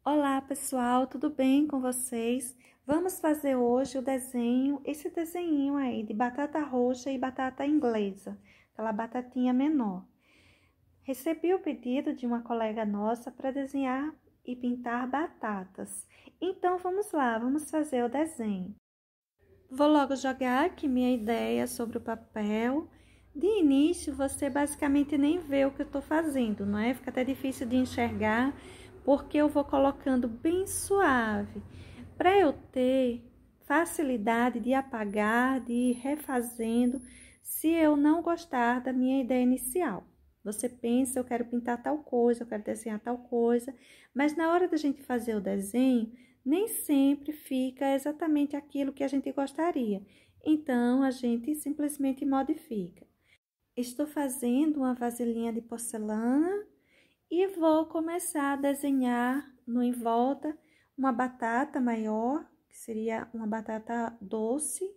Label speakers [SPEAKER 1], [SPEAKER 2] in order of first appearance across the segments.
[SPEAKER 1] Olá pessoal, tudo bem com vocês? Vamos fazer hoje esse desenho aí de batata roxa e batata inglesa, aquela batatinha menor. Recebi o pedido de uma colega nossa para desenhar e pintar batatas. Então vamos lá, vamos fazer o desenho. Vou logo jogar aqui minha ideia sobre o papel. De início, você basicamente nem vê o que eu tô fazendo, não é? Fica até difícil de enxergar, porque eu vou colocando bem suave, para eu ter facilidade de apagar, de ir refazendo, se eu não gostar da minha ideia inicial. Você pensa, eu quero pintar tal coisa, eu quero desenhar tal coisa, mas na hora da gente fazer o desenho, nem sempre fica exatamente aquilo que a gente gostaria. Então, a gente simplesmente modifica. Estou fazendo uma vasilhinha de porcelana e vou começar a desenhar em volta uma batata maior, que seria uma batata doce.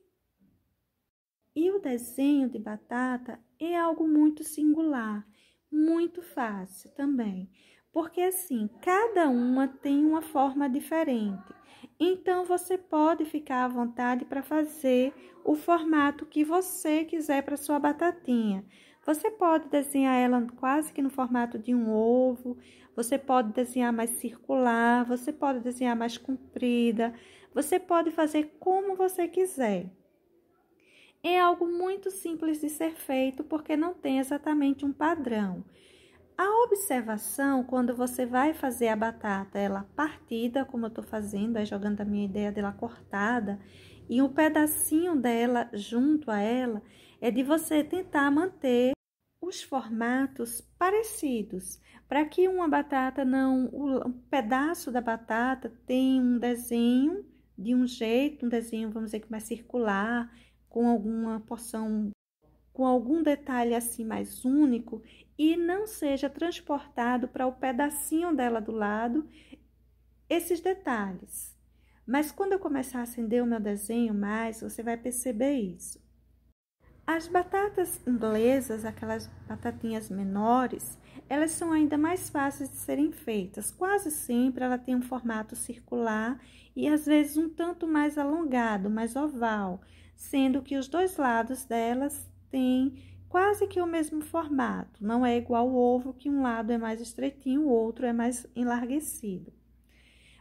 [SPEAKER 1] E o desenho de batata é algo muito singular, muito fácil também, porque assim, cada uma tem uma forma diferente. Então, você pode ficar à vontade para fazer o formato que você quiser para sua batatinha. Você pode desenhar ela quase que no formato de um ovo, você pode desenhar mais circular, você pode desenhar mais comprida, você pode fazer como você quiser. É algo muito simples de ser feito, porque não tem exatamente um padrão. A observação, quando você vai fazer a batata, ela partida, como eu tô fazendo, aí jogando a minha ideia dela cortada, e um pedacinho dela junto a ela, é de você tentar manter os formatos parecidos, para que uma batata não, um pedaço da batata tenha um desenho de um jeito, um desenho, vamos dizer que mais circular, com alguma porção, com algum detalhe assim mais único, e não seja transportado para o pedacinho dela do lado esses detalhes. Mas quando eu começar a acender o meu desenho mais, você vai perceber isso. As batatas inglesas, aquelas batatinhas menores, elas são ainda mais fáceis de serem feitas. Quase sempre ela tem um formato circular e às vezes um tanto mais alongado, mais oval, sendo que os dois lados delas têm quase que o mesmo formato. Não é igual o ovo, que um lado é mais estreitinho, o outro é mais enlarguecido.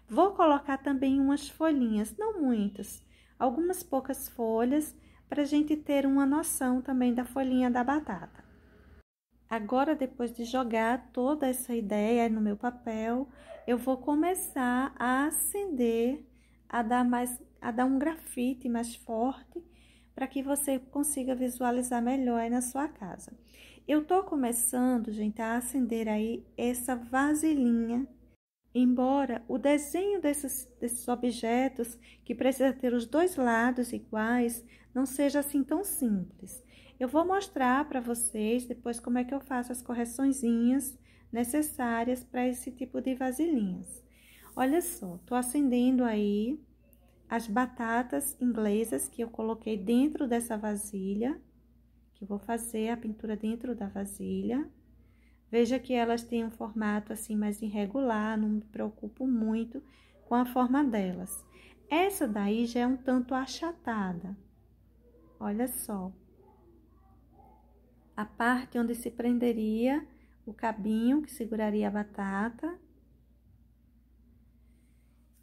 [SPEAKER 1] Vou colocar também umas folhinhas, não muitas, algumas poucas folhas, para a gente ter uma noção também da folhinha da batata. Agora, depois de jogar toda essa ideia no meu papel, eu vou começar a acender, a dar um grafite mais forte, para que você consiga visualizar melhor aí na sua casa. Eu tô começando, gente, a acender aí essa vasilhinha. Embora o desenho desses objetos, que precisa ter os dois lados iguais, não seja assim tão simples. Eu vou mostrar para vocês depois como é que eu faço as correçõezinhas necessárias para esse tipo de vasilhinhas. Olha só, tô acendendo aí as batatas inglesas que eu coloquei dentro dessa vasilha, que eu vou fazer a pintura dentro da vasilha. Veja que elas têm um formato assim mais irregular, não me preocupo muito com a forma delas. Essa daí já é um tanto achatada. Olha só. A parte onde se prenderia o cabinho que seguraria a batata.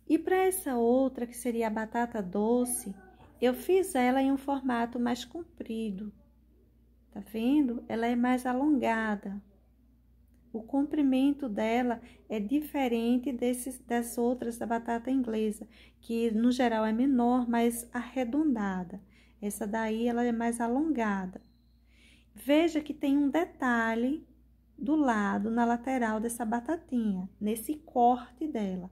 [SPEAKER 1] E para essa outra, que seria a batata doce, eu fiz ela em um formato mais comprido. Tá vendo? Ela é mais alongada. O comprimento dela é diferente das outras da batata inglesa, que no geral é menor, mais arredondada. Essa daí ela é mais alongada. Veja que tem um detalhe do lado, na lateral dessa batatinha, nesse corte dela.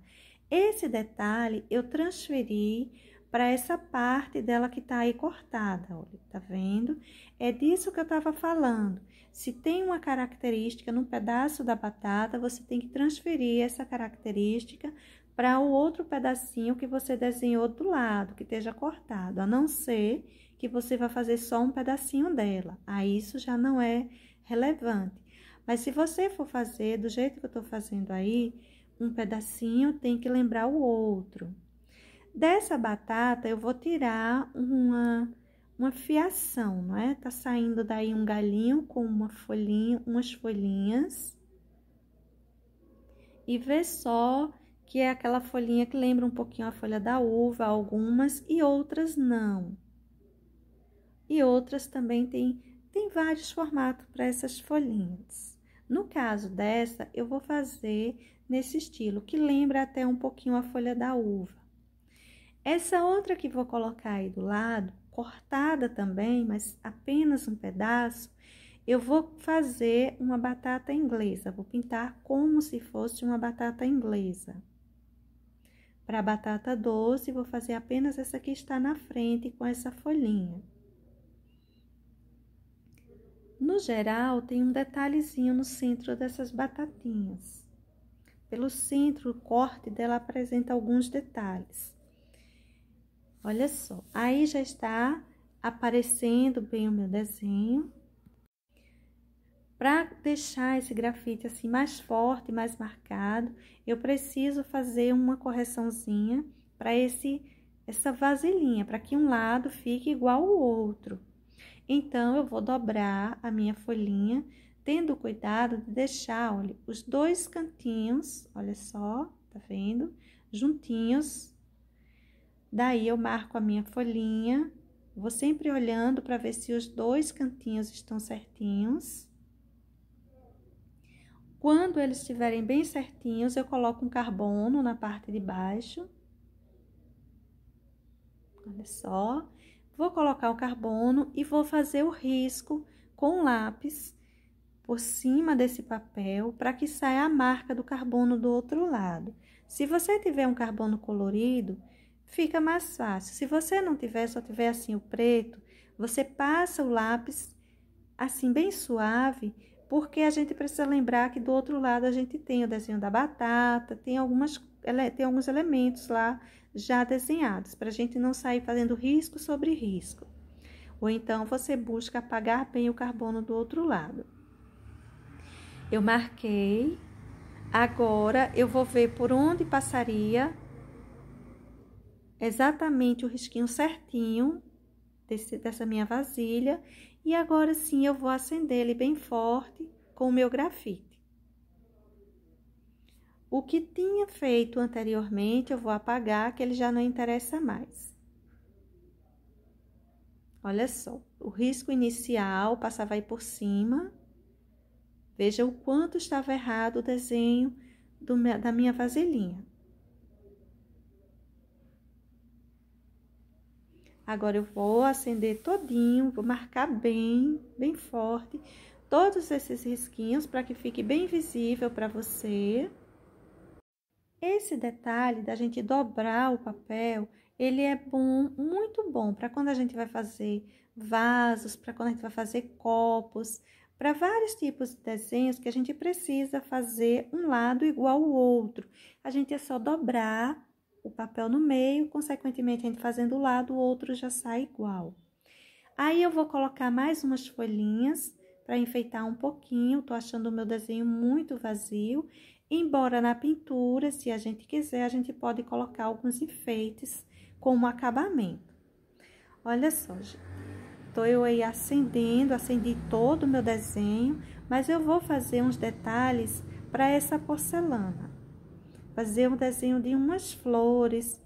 [SPEAKER 1] Esse detalhe eu transferi para essa parte dela que tá aí cortada, olha, tá vendo? É disso que eu tava falando. Se tem uma característica num pedaço da batata, você tem que transferir essa característica para o outro pedacinho que você desenhou do lado, que esteja cortado, a não ser que você vai fazer só um pedacinho dela. Aí isso já não é relevante. Mas se você for fazer do jeito que eu tô fazendo aí, um pedacinho tem que lembrar o outro. Dessa batata, eu vou tirar uma fiação, não é? Tá saindo daí um galinho com umas folhinhas. E vê só que é aquela folhinha que lembra um pouquinho a folha da uva, algumas, e outras não. E outras também tem vários formatos para essas folhinhas. No caso dessa, eu vou fazer nesse estilo, que lembra até um pouquinho a folha da uva. Essa outra que vou colocar aí do lado, cortada também, mas apenas um pedaço, eu vou fazer uma batata inglesa. Vou pintar como se fosse uma batata inglesa. Para a batata doce, vou fazer apenas essa que está na frente com essa folhinha. No geral, tem um detalhezinho no centro dessas batatinhas. Pelo centro, o corte dela apresenta alguns detalhes. Olha só, aí já está aparecendo bem o meu desenho. Para deixar esse grafite assim mais forte, mais marcado, eu preciso fazer uma correçãozinha para essa vasilhinha, para que um lado fique igual ao outro. Então, eu vou dobrar a minha folhinha, tendo cuidado de deixar, olha, os dois cantinhos, olha só, tá vendo? Juntinhos. Daí, eu marco a minha folhinha, vou sempre olhando para ver se os dois cantinhos estão certinhos. Quando eles estiverem bem certinhos, eu coloco um carbono na parte de baixo. Olha só. Vou colocar o carbono e vou fazer o risco com lápis por cima desse papel para que saia a marca do carbono do outro lado. Se você tiver um carbono colorido, fica mais fácil. Se você não tiver, só tiver assim o preto, você passa o lápis assim bem suave, porque a gente precisa lembrar que do outro lado a gente tem o desenho da batata, tem alguns elementos lá já desenhados, para a gente não sair fazendo risco sobre risco. Ou então, você busca apagar bem o carbono do outro lado. Eu marquei. Agora, eu vou ver por onde passaria exatamente o risquinho certinho dessa minha vasilha. E agora sim, eu vou acender ele bem forte com o meu grafite. O que tinha feito anteriormente, eu vou apagar, que ele já não interessa mais. Olha só, o risco inicial passava aí por cima. Veja o quanto estava errado o desenho da minha vasilhinha. Agora, eu vou acender todinho, vou marcar bem forte, todos esses risquinhos para que fique bem visível para você. Esse detalhe da gente dobrar o papel, ele é bom, muito bom, para quando a gente vai fazer vasos, para quando a gente vai fazer copos, para vários tipos de desenhos que a gente precisa fazer um lado igual ao outro. A gente é só dobrar o papel no meio, consequentemente, a gente fazendo o lado, o outro já sai igual. Aí, eu vou colocar mais umas folhinhas para enfeitar um pouquinho. Tô achando o meu desenho muito vazio. Embora na pintura, se a gente quiser, a gente pode colocar alguns enfeites como acabamento. Olha só, gente. Tô eu aí acendi todo o meu desenho, mas eu vou fazer uns detalhes para essa porcelana. Fazer um desenho de umas flores,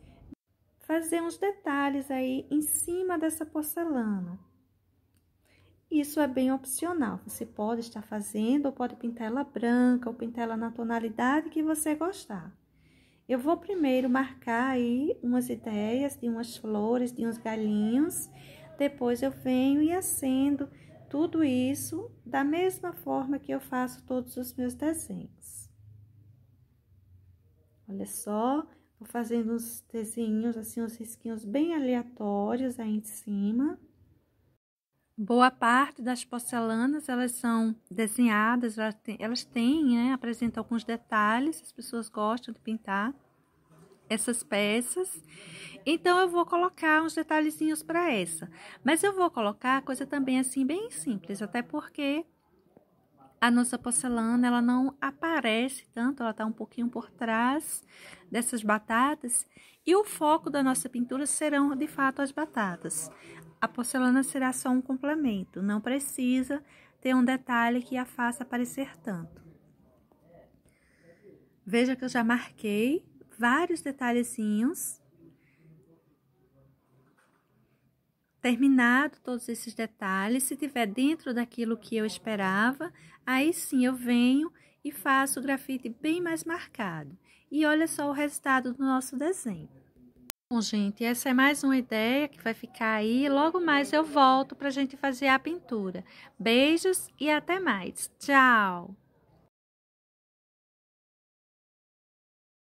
[SPEAKER 1] fazer uns detalhes aí em cima dessa porcelana. Isso é bem opcional, você pode estar fazendo ou pode pintar ela branca ou pintar ela na tonalidade que você gostar. Eu vou primeiro marcar aí umas ideias de umas flores, de uns galinhos, depois eu venho e acendo tudo isso da mesma forma que eu faço todos os meus desenhos. Olha só, vou fazendo uns desenhos, assim, uns risquinhos bem aleatórios aí em cima. Boa parte das porcelanas, elas são desenhadas, elas têm, né, apresentam alguns detalhes, as pessoas gostam de pintar essas peças. Então, eu vou colocar uns detalhezinhos para essa. Mas eu vou colocar coisa também assim, bem simples, até porque a nossa porcelana ela não aparece tanto, ela está um pouquinho por trás dessas batatas e o foco da nossa pintura serão de fato as batatas. A porcelana será só um complemento, não precisa ter um detalhe que a faça aparecer tanto. Veja que eu já marquei vários detalhezinhos. Terminado todos esses detalhes, se tiver dentro daquilo que eu esperava, aí sim eu venho e faço o grafite bem mais marcado. E olha só o resultado do nosso desenho. Bom, gente, essa é mais uma ideia que vai ficar aí. Logo mais eu volto para a gente fazer a pintura. Beijos e até mais. Tchau!